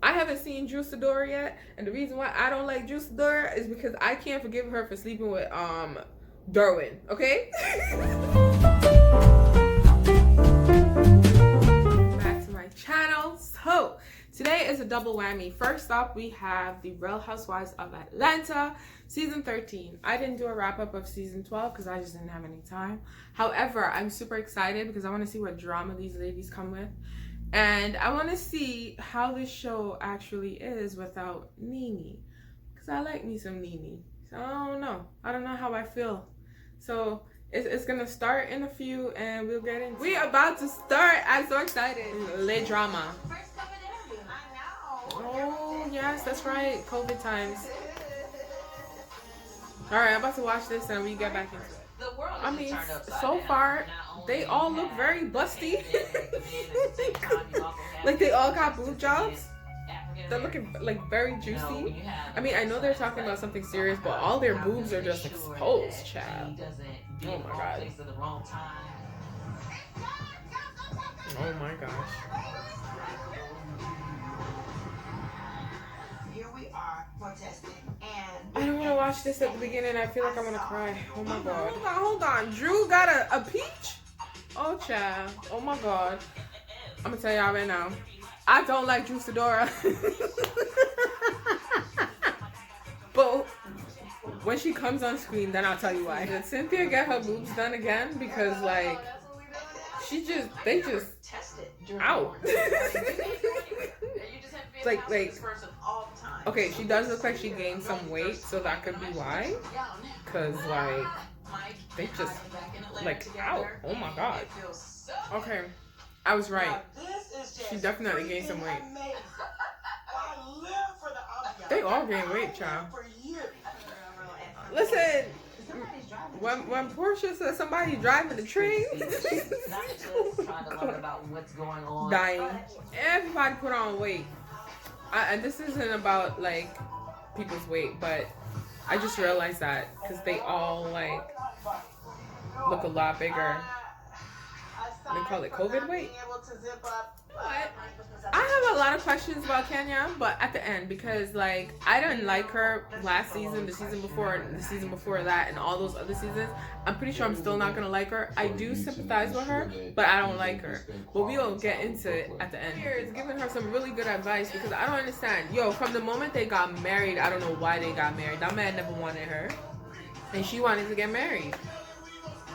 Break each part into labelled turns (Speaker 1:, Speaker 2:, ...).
Speaker 1: I haven't seen Juicidora yet, and the reason why I don't like Juicidora is because I can't forgive her for sleeping with Derwin. Okay. Back to my channel. So today is a double whammy. First up, we have the Real Housewives of Atlanta, season 13. I didn't do a wrap up of season 12 because I just didn't have any time. However, I'm super excited because I want to see what drama these ladies come with. And I want to see how this show actually is without Nene. Because I like me some Nene. So I don't know. I don't know how I feel. So it's going to start in a few and we'll get into it. We about to start. I'm so excited. Le drama. Oh, yes, that's right. COVID times. Alright, I'm about to watch this and we get back into it. I mean, so far, they all look very busty. Like, they all got boob jobs. They're looking, like, very juicy. I mean, I know they're talking about something serious, but all their boobs are just exposed, child. Oh, my God. Oh, my gosh. I don't want to watch this at the beginning. I feel like I'm going to cry. Oh, my God. Hold on. Drew got a peach? Oh, child. Oh, my God. I'm going to tell y'all right now. I don't like Juicidora. But when she comes on screen, then I'll tell you why. Did Cynthia get her boobs done again? Because, like, they just out. like, okay, she does look like she gained some weight, so that could be why. Because, like, they just, like, out. Oh, my God. Okay, I was right. She definitely gained some weight. They all gain weight, child. Listen, when Portia says somebody driving the train, dying. Everybody put on weight. And this isn't about, like, people's weight, but I just realized that because they all, like, look a lot bigger. They call it COVID weight. What? I have a lot of questions about Kenya, but at the end, because, like, I didn't like her last season, the season before, and the season before that, and all those other seasons. I'm pretty sure I'm still not gonna like her. I do sympathize with her, but I don't like her. But we'll get into it at the end. Here is giving her some really good advice because I don't understand. Yo, from the moment they got married, I don't know why they got married. That man never wanted her, and she wanted to get married.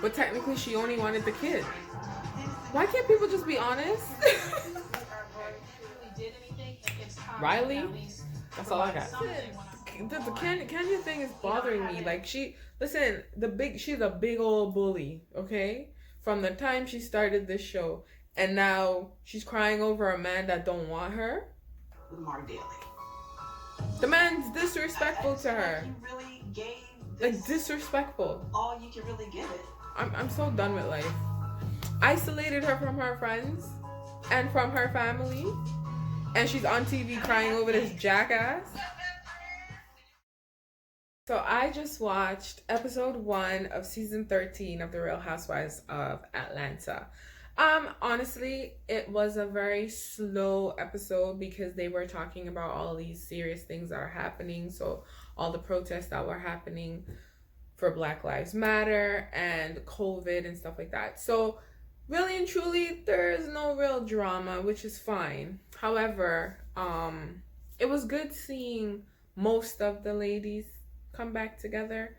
Speaker 1: But technically, she only wanted the kid. Why can't people just be honest? Riley? That's all I got. The Kenya thing is bothering me. Like, she's a big old bully, okay? From the time she started this show. And now she's crying over a man that don't want her. The man's disrespectful to her. Like, disrespectful. All you can really give it. I'm so done with life. Isolated her from her friends and from her family, and she's on TV crying over this jackass. So I just watched episode 1 of season 13 of the Real Housewives of Atlanta. Honestly, it was a very slow episode because they were talking about all these serious things that are happening. So all the protests that were happening for Black Lives Matter and COVID and stuff like that. So really and truly, there is no real drama, which is fine. However, it was good seeing most of the ladies come back together.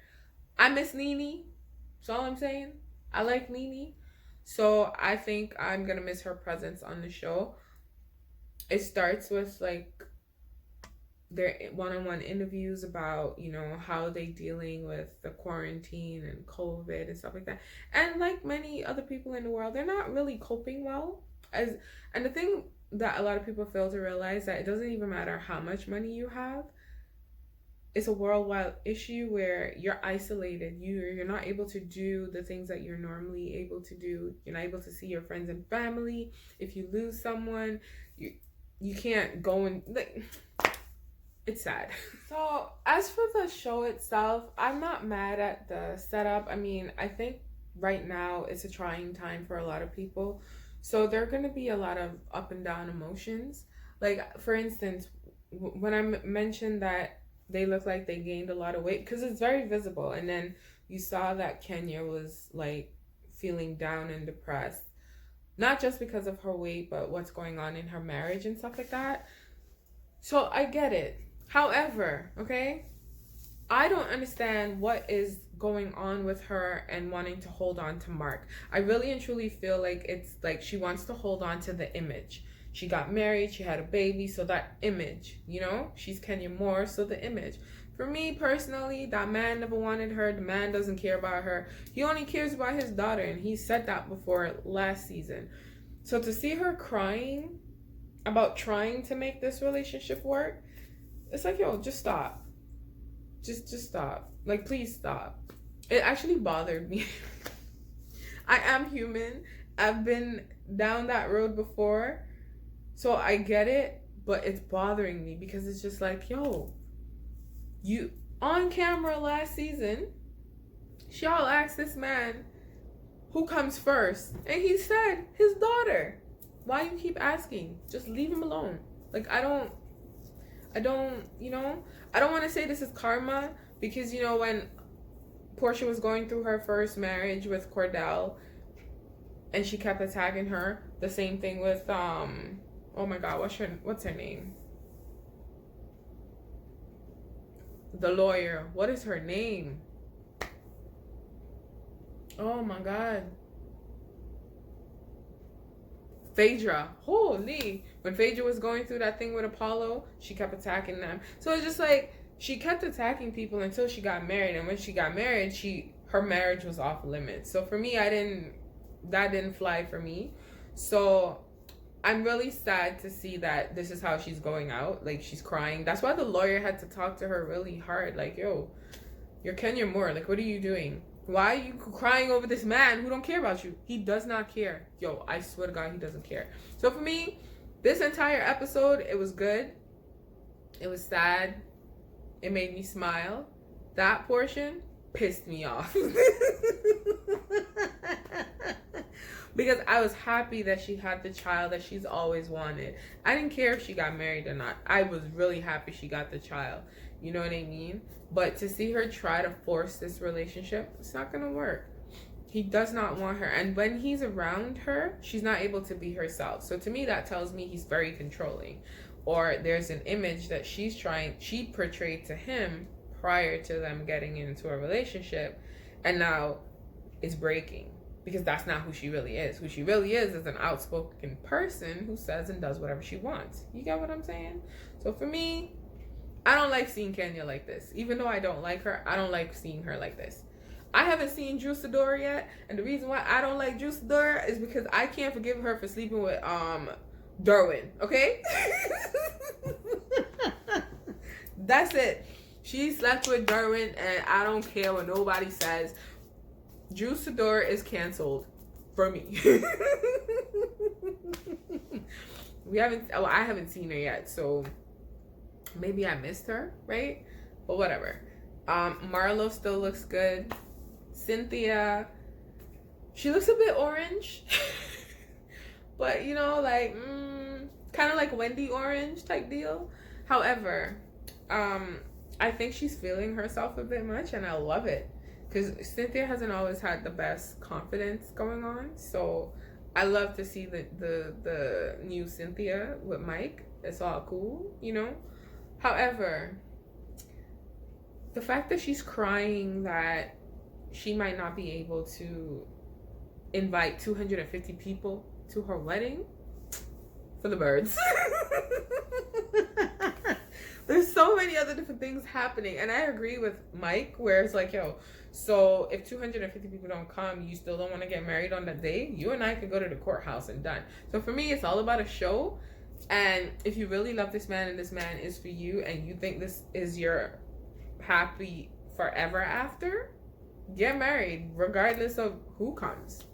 Speaker 1: I miss Nene. That's all I'm saying. I like Nene. So I think I'm going to miss her presence on the show. It starts with, like, their one-on-one interviews about, you know, how they dealing with the quarantine and COVID and stuff like that. And like many other people in the world, they're not really coping well. And the thing that a lot of people fail to realize, that it doesn't even matter how much money you have. It's a worldwide issue where you're isolated. You're not able to do the things that you're normally able to do. You're not able to see your friends and family. If you lose someone, you can't go and, like, it's sad. So as for the show itself, I'm not mad at the setup. I mean, I think right now it's a trying time for a lot of people. So there are going to be a lot of up and down emotions. Like, for instance, when I mentioned that they look like they gained a lot of weight, because it's very visible, and then you saw that Kenya was like feeling down and depressed, not just because of her weight, but what's going on in her marriage and stuff like that. So I get it. However, okay, I don't understand what is going on with her and wanting to hold on to Mark. I really and truly feel like it's like she wants to hold on to the image. She got married, she had a baby, so that image, you know, she's Kenya Moore, so the image. For me personally, that man never wanted her. The man doesn't care about her. He only cares about his daughter, and he said that before last season. So to see her crying about trying to make this relationship work, it's like, yo, just stop. Just stop. Like, please stop. It actually bothered me. I am human. I've been down that road before. So I get it, but it's bothering me because it's just like, yo, you on camera last season, y'all asked this man who comes first, and he said his daughter. Why you keep asking? Just leave him alone. Like, I don't, you know, I don't want to say this is karma because, you know, when Portia was going through her first marriage with Cordell and she kept attacking her, the same thing with, oh my God, what's her name? The lawyer. What is her name? Oh my God. Phaedra. Holy. When Phaedra was going through that thing with Apollo, she kept attacking them. So it's just like, she kept attacking people until she got married. And when she got married, her marriage was off limits. So for me, that didn't fly for me. So I'm really sad to see that this is how she's going out. Like, she's crying. That's why the lawyer had to talk to her really hard. Like, yo, you're Kenya Moore. Like, what are you doing? Why are you crying over this man who don't care about you? He does not care. Yo, I swear to God, he doesn't care. So for me, this entire episode, it was good. It was sad. It made me smile. That portion pissed me off. Because I was happy that she had the child that she's always wanted. I didn't care if she got married or not. I was really happy she got the child. You know what I mean? But to see her try to force this relationship, it's not going to work. He does not want her. And when he's around her, she's not able to be herself. So to me, that tells me he's very controlling. Or there's an image that she portrayed to him prior to them getting into a relationship. And now it's breaking. Because that's not who she really is. Who she really is an outspoken person who says and does whatever she wants. You get what I'm saying? So for me, I don't like seeing Kenya like this. Even though I don't like her, I don't like seeing her like this. I haven't seen Drew Sidora yet. And the reason why I don't like Drew Sidora is because I can't forgive her for sleeping with Derwin. Okay? That's it. She slept with Derwin and I don't care what nobody says. Drew Sidora is canceled for me. I haven't seen her yet, so maybe I missed her, right? But whatever. Marlo still looks good. Cynthia, she looks a bit orange. But, you know, like, kind of like Wendy Orange type deal. However, I think she's feeling herself a bit much, and I love it. Because Cynthia hasn't always had the best confidence going on. So I love to see the new Cynthia with Mike. It's all cool, you know? However, the fact that she's crying that she might not be able to invite 250 people to her wedding, for the birds. There's so many other different things happening. And I agree with Mike, where it's like, yo, so if 250 people don't come, you still don't want to get married on that day? You and I could go to the courthouse and done. So for me, it's all about a show. And if you really love this man and this man is for you and you think this is your happy forever after, get married regardless of who comes.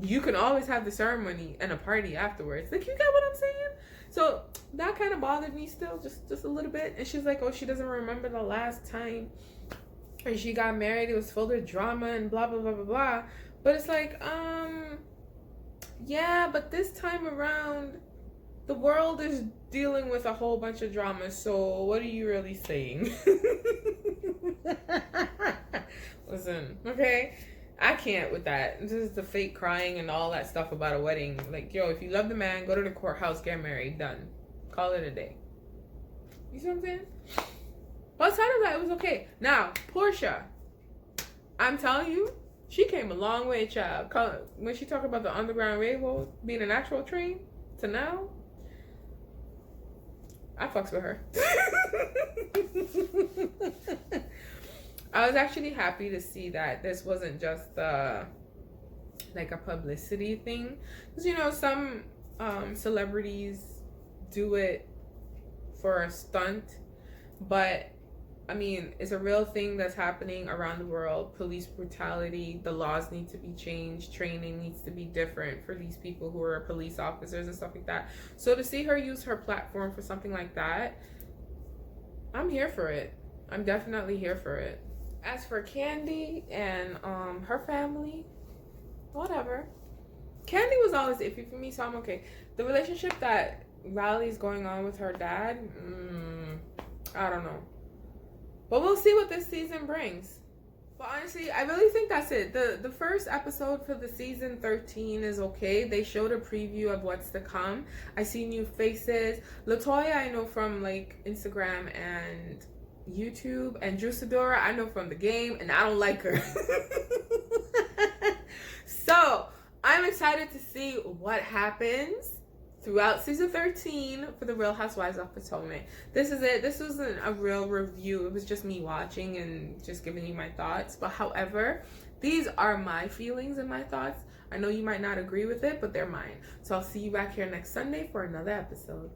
Speaker 1: You can always have the ceremony and a party afterwards. Like, you get what I'm saying? So that kind of bothered me still, just a little bit. And she's like, oh, she doesn't remember the last time and she got married. It was filled with drama and blah, blah, blah, blah, blah. But it's like, yeah, but this time around, the world is dealing with a whole bunch of drama, so what are you really saying? Listen, okay? I can't with that. This is the fake crying and all that stuff about a wedding. Like, yo, if you love the man, go to the courthouse, get married, done. Call it a day. You see what I'm saying? But outside of that, it was okay. Now, Portia, I'm telling you, she came a long way, child. When she talked about the Underground Railroad being an actual train to now, I fucks with her. I was actually happy to see that this wasn't just like a publicity thing. Because, you know, some celebrities do it for a stunt. But, I mean, it's a real thing that's happening around the world. Police brutality, the laws need to be changed. Training needs to be different for these people who are police officers and stuff like that. So to see her use her platform for something like that, I'm here for it. I'm definitely here for it. As for Candy and her family, whatever. Candy was always iffy for me, so I'm okay. The relationship that Riley's going on with her dad, I don't know. But we'll see what this season brings. But honestly, I really think that's it. The first episode for the season 13 is okay. They showed a preview of what's to come. I see new faces. LaToya I know from like Instagram and YouTube, and Juicidora I know from the game, and I don't like her. So I'm excited to see what happens throughout season 13 for the Real Housewives of Potomac. This is it. This wasn't a real review. It was just me watching and just giving you my thoughts. But however, these are my feelings and my thoughts. I know you might not agree with it, but they're mine. So I'll see you back here next Sunday for another episode.